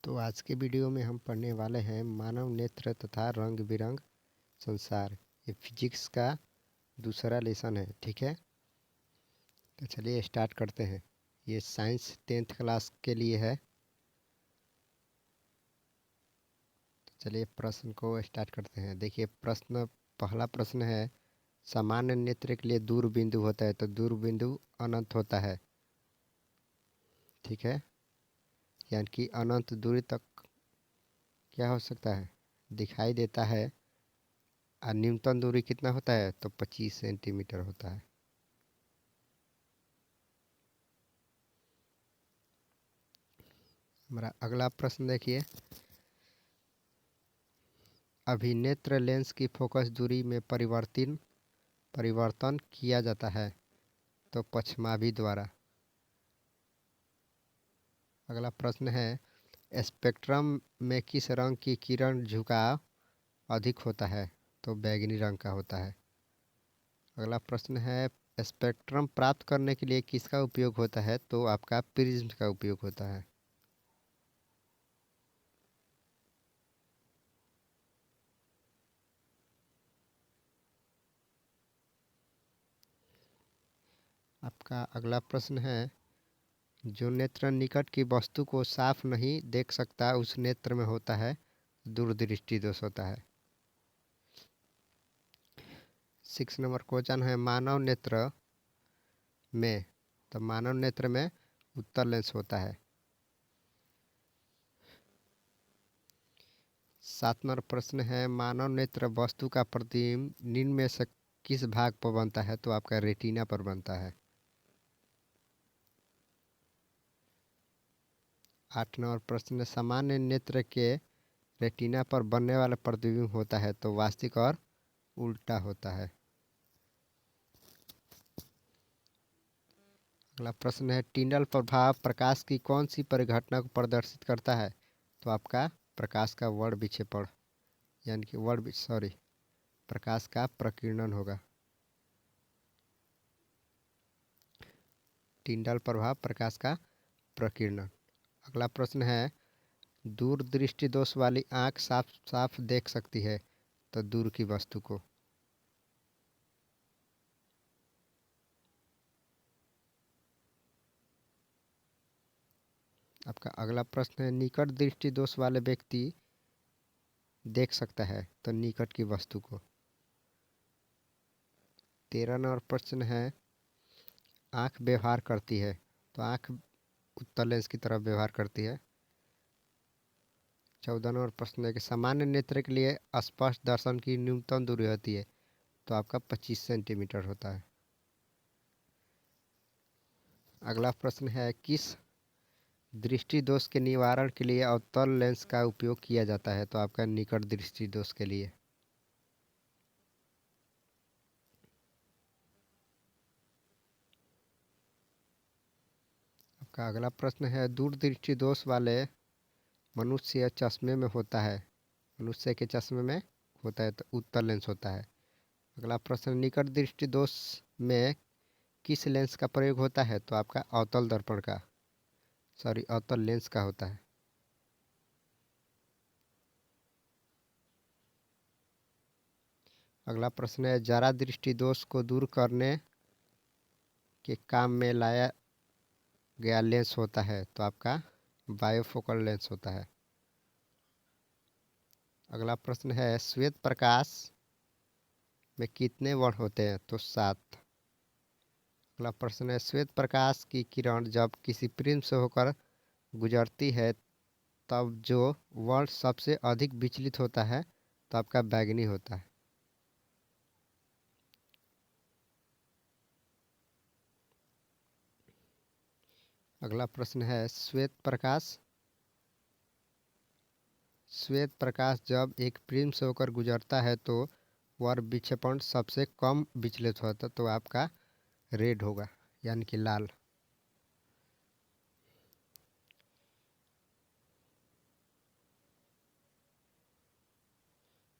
तो आज के वीडियो में हम पढ़ने वाले हैं मानव नेत्र तथा रंग बिरंग संसार। ये फिजिक्स का दूसरा लेसन है। ठीक है, तो चलिए स्टार्ट करते हैं। ये साइंस 10th क्लास के लिए है। तो चलिए प्रश्न को स्टार्ट करते हैं। देखिए पहला प्रश्न है, सामान्य नेत्र के लिए दूर बिंदु होता है तो दूर बिंदु अनंत होता है। ठीक है, यानी कि अनंत दूरी तक क्या हो सकता है, दिखाई देता है। और न्यूनतम दूरी कितना होता है, तो 25 सेंटीमीटर होता है। हमारा अगला प्रश्न देखिए, अभिनेत्र लेंस की फोकस दूरी में परिवर्तन किया जाता है तो पश्चिमाभि द्वारा। अगला प्रश्न है, स्पेक्ट्रम में किस रंग की किरण झुकाव अधिक होता है, तो बैंगनी रंग का होता है। अगला प्रश्न है, स्पेक्ट्रम प्राप्त करने के लिए किसका उपयोग होता है, तो आपका प्रिज्म का उपयोग होता है। आपका अगला प्रश्न है, जो नेत्र निकट की वस्तु को साफ नहीं देख सकता उस नेत्र में होता है दूरदृष्टि दोष होता है। 6 नंबर क्वेश्चन है, मानव नेत्र में, तो मानव नेत्र में उत्तल लेंस होता है। 7 नंबर प्रश्न है, मानव नेत्र वस्तु का प्रतिबिंब निम्न में से किस भाग पर बनता है, तो आपका रेटिना पर बनता है। 8 नंबर प्रश्न है, सामान्य नेत्र के रेटिना पर बनने वाला प्रतिबिंब होता है तो वास्तविक और उल्टा होता है। अगला प्रश्न है, टिंडल प्रभाव प्रकाश की कौन सी परिघटना को प्रदर्शित करता है, तो आपका प्रकाश का वर्ण विक्षेपण, यानी कि प्रकाश का प्रकीर्णन होगा। टिंडल प्रभाव प्रकाश का प्रकीर्णन। अगला प्रश्न है, दूरदृष्टि दोष वाली आंख साफ साफ देख सकती है तो दूर की वस्तु को। आपका अगला प्रश्न है, निकट दृष्टि दोष वाले व्यक्ति देख सकता है तो निकट की वस्तु को। 13 नंबर प्रश्न है, आंख व्यवहार करती है, तो आंख उत्तल लेंस की तरफ व्यवहार करती है। 14 नंबर प्रश्न है कि सामान्य नेत्र के लिए स्पष्ट दर्शन की न्यूनतम दूरी होती है, तो आपका 25 सेंटीमीटर होता है। अगला प्रश्न है, किस दृष्टि दोष के निवारण के लिए अवतल लेंस का उपयोग किया जाता है, तो आपका निकट दृष्टि दोष के लिए। आपका अगला प्रश्न है, दूरदृष्टि दोष वाले मनुष्य चश्मे में होता है, मनुष्य के चश्मे में होता है तो उत्तल लेंस होता है। अगला प्रश्न, निकट दृष्टि दोष में किस लेंस का प्रयोग होता है, तो आपका अवतल लेंस का होता है। अगला प्रश्न है, जरा दृष्टि दोष को दूर करने के काम में लाया गया लेंस होता है, तो आपका बायोफोकल लेंस होता है। अगला प्रश्न है, श्वेत प्रकाश में कितने वर्ण होते हैं, तो 7। अगला प्रश्न है, श्वेत प्रकाश की किरण जब किसी प्रिज्म से होकर गुजरती है तब जो वर्ण सबसे अधिक विचलित होता है, तो आपका बैंगनी होता है। अगला प्रश्न है, श्वेत प्रकाश जब एक प्रिज्म से होकर गुजरता है तो वर्ण विक्षेपण सबसे कम विचलित होता है, तो आपका रेड होगा, यानी कि लाल।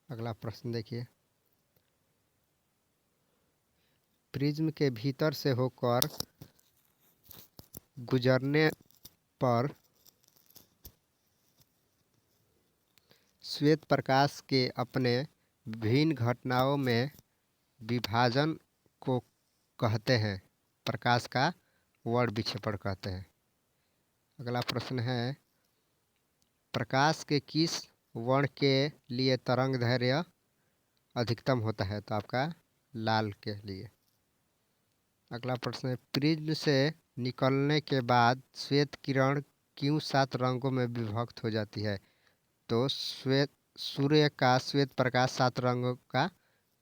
अगला प्रश्न देखिए, प्रिज्म के भीतर से होकर गुजरने पर श्वेत प्रकाश के अपने विभिन्न घटनाओं में विभाजन को कहते हैं, प्रकाश का वर्ण विक्षेपण कहते हैं। अगला प्रश्न है, प्रकाश के किस वर्ण के लिए तरंग दैर्ध्य अधिकतम होता है? तो आपका लाल के लिए। अगला प्रश्न है, प्रिज्म से निकलने के बाद श्वेत किरण क्यों 7 रंगों में विभक्त हो जाती है? तो सूर्य का श्वेत प्रकाश 7 रंगों का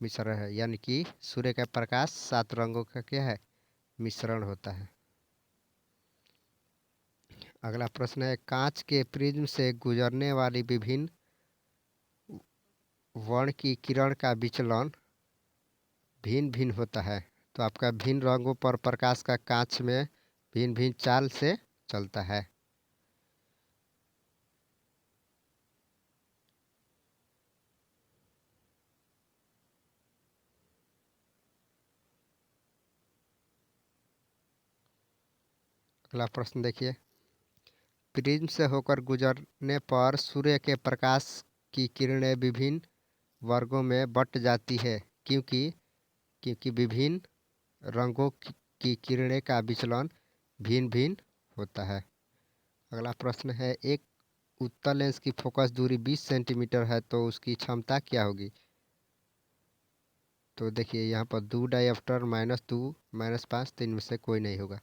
मिश्रण है, यानी कि सूर्य का प्रकाश 7 रंगों का क्या है? मिश्रण होता है। अगला प्रश्न है, कांच के प्रिज्म से गुजरने वाली विभिन्न वर्ण की किरण का विचलन भिन्न भिन्न होता है। तो आपका भिन्न रंगों पर प्रकाश का कांच में भिन्न भिन्न चाल से चलता है। अगला प्रश्न देखिए, प्रिज्म से होकर गुजरने पर सूर्य के प्रकाश की किरणें विभिन्न वर्गों में बट जाती है, क्योंकि विभिन्न रंगों की किरणें का विचलन भिन्न भिन्न होता है। अगला प्रश्न है, एक उत्तल लेंस की फोकस दूरी 20 सेंटीमीटर है तो उसकी क्षमता क्या होगी? तो देखिए यहाँ पर 2 डायप्टर -2 -5, तो इनमें से कोई नहीं होगा।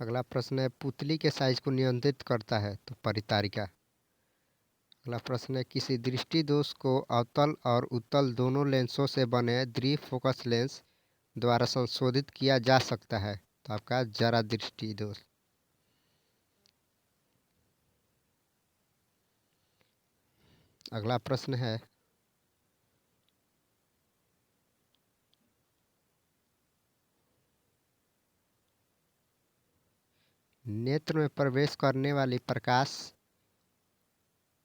अगला प्रश्न है, पुतली के साइज को नियंत्रित करता है? तो परितारिका। अगला प्रश्न है, किसी दृष्टि दोष को अवतल और उत्तल दोनों लेंसों से बने द्विफोकस लेंस द्वारा संशोधित किया जा सकता है? तो आपका जरा दृष्टि दोष। अगला प्रश्न है, नेत्र में प्रवेश करने वाली प्रकाश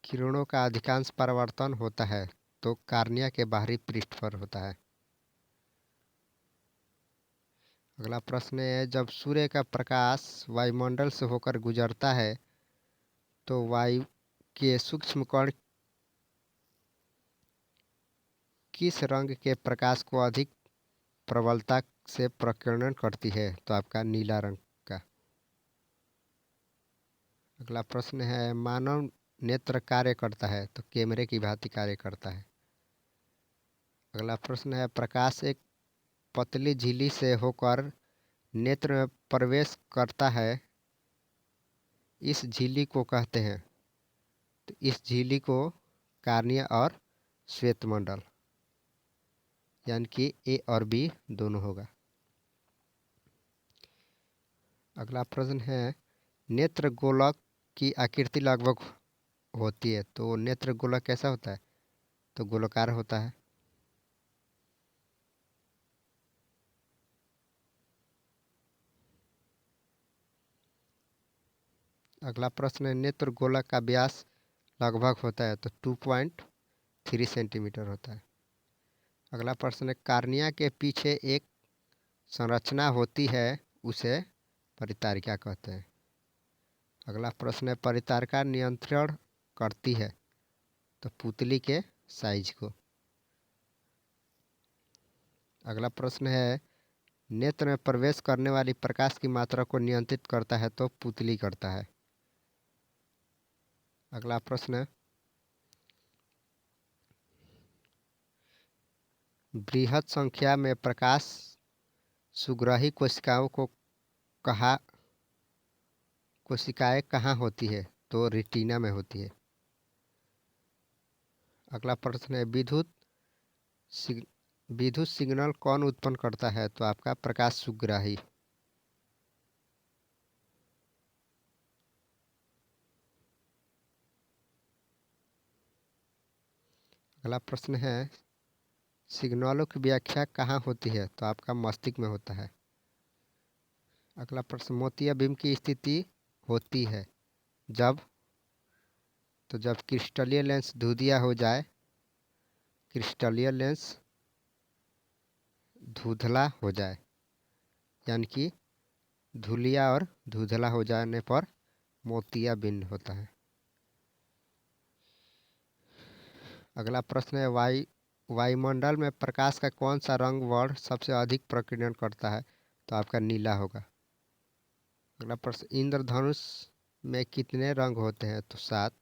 किरणों का अधिकांश परावर्तन होता है? तो कार्निया के बाहरी पृष्ठ पर होता है। अगला प्रश्न है, जब सूर्य का प्रकाश वायुमंडल से होकर गुजरता है तो वायु के सूक्ष्म कण किस रंग के प्रकाश को अधिक प्रबलता से प्रकीर्णन करती है? तो आपका नीला रंग का। अगला प्रश्न है, मानव नेत्र कार्य करता है? तो कैमरे की भांति कार्य करता है। अगला प्रश्न है, प्रकाश एक पतली झिल्ली से होकर नेत्र में प्रवेश करता है, इस झिल्ली को कहते हैं? तो इस झिल्ली को कार्निया और श्वेत मंडल, यानी कि ए और बी दोनों होगा। अगला प्रश्न है, नेत्र गोलक की आकृति लगभग होती है? तो नेत्र गोलक कैसा होता है? तो गोलाकार होता है। अगला प्रश्न है, नेत्र गोलक का व्यास लगभग होता है? तो 2.3 सेंटीमीटर होता है। अगला प्रश्न है, कार्निया के पीछे एक संरचना होती है, उसे परितारिका कहते हैं। अगला प्रश्न है, परितारिका नियंत्रण करती है? तो पुतली के साइज को। अगला प्रश्न है, नेत्र में प्रवेश करने वाली प्रकाश की मात्रा को नियंत्रित करता है? तो पुतली करता है। अगला प्रश्न है, बृहद संख्या में प्रकाश सुग्राही कोशिकाओं को कोशिकाएं कहाँ होती है? तो रेटिना में होती है। अगला प्रश्न है, विद्युत सिग्नल कौन उत्पन्न करता है? तो आपका प्रकाश सुग्राही। अगला प्रश्न है, सिग्नलों की व्याख्या कहाँ होती है? तो आपका मस्तिष्क में होता है। अगला प्रश्न, मोतियाबिंब की स्थिति होती है जब? तो जब क्रिस्टलीय लेंस धुंधिया हो जाए, क्रिस्टलीय लेंस धुंधला हो जाए, यानी कि धुलिया और धुंधला हो जाने पर मोतियाबिंद होता है। अगला प्रश्न है वायुमंडल में प्रकाश का कौन सा रंग वर्ण सबसे अधिक प्रकीर्णन करता है? तो आपका नीला होगा। अगला प्रश्न, इंद्रधनुष में कितने रंग होते हैं? तो 7।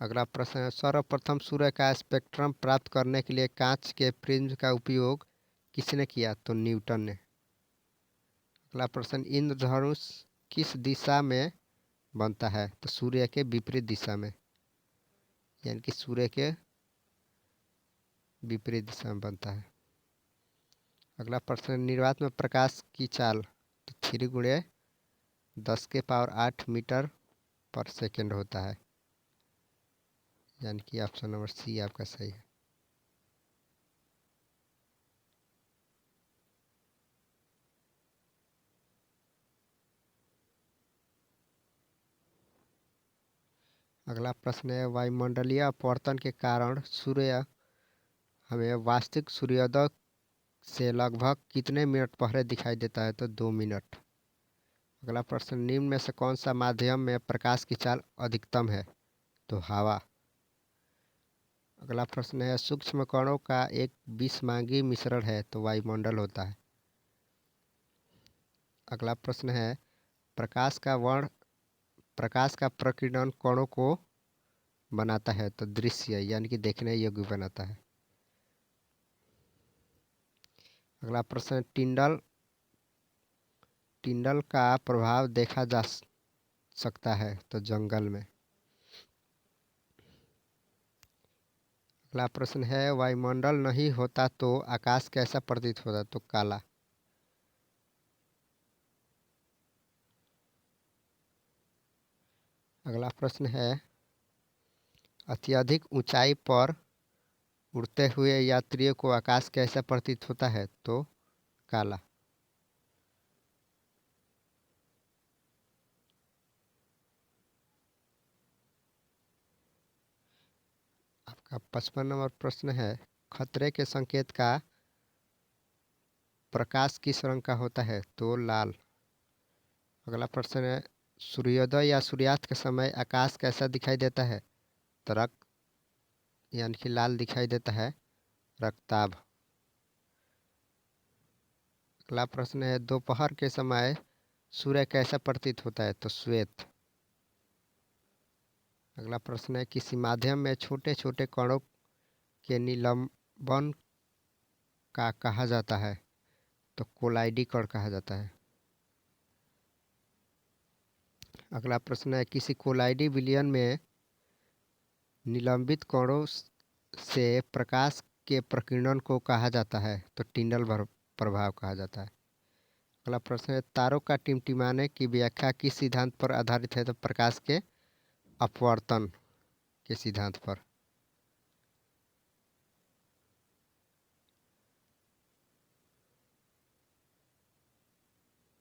अगला प्रश्न है, सर्वप्रथम सूर्य का स्पेक्ट्रम प्राप्त करने के लिए कांच के प्रिज्म का उपयोग किसने किया? तो न्यूटन ने। अगला प्रश्न, इंद्रधनुष किस दिशा में बनता है? तो सूर्य के विपरीत दिशा में, यानी कि सूर्य के विपरीत दिशा में बनता है। अगला प्रश्न, निर्वात में प्रकाश की चाल तो 3 × 10⁸ मीटर पर सेकेंड होता है, यानी कि ऑप्शन नंबर सी आपका सही है। अगला प्रश्न है, वायुमंडलीय अपवर्तन के कारण सूर्य हमें वास्तविक सूर्योदय से लगभग कितने मिनट पहले दिखाई देता है? तो 2 मिनट। अगला प्रश्न, निम्न में से कौन सा माध्यम में प्रकाश की चाल अधिकतम है? तो हवा। अगला प्रश्न है, सूक्ष्म कणों का एक विषमांगी मिश्रण है तो वायुमंडल होता है। अगला प्रश्न है, प्रकाश का प्रकीर्णन कणों को बनाता है? तो दृश्य, यानी कि देखने योग्य बनाता है। अगला प्रश्न, टिंडल का प्रभाव देखा जा सकता है? तो जंगल में। अगला प्रश्न है, वायुमंडल नहीं होता तो आकाश कैसा प्रतीत होता? तो काला। अगला प्रश्न है, अत्यधिक ऊंचाई पर उड़ते हुए यात्रियों को आकाश कैसा प्रतीत होता है? तो काला। आपका 55 नंबर प्रश्न है, खतरे के संकेत का प्रकाश किस रंग का होता है? तो लाल। अगला प्रश्न है, सूर्योदय या सूर्यास्त के समय आकाश कैसा दिखाई देता है? तो रक्त, यानी कि लाल दिखाई देता है, रक्ताभ। अगला प्रश्न है, दोपहर के समय सूर्य कैसा प्रतीत होता है? तो श्वेत। अगला प्रश्न है, किसी माध्यम में छोटे छोटे कणों के निलंबन का कहा जाता है? तो कोलाइडी कण कहा जाता है। अगला प्रश्न है, किसी कोलाइडी विलयन में निलंबित कणों से प्रकाश के प्रकीर्णन को कहा जाता है? तो टिंडल प्रभाव कहा जाता है। अगला प्रश्न है, तारों का टिमटिमाने की व्याख्या किस सिद्धांत पर आधारित है? तो प्रकाश के अपवर्तन के सिद्धांत पर।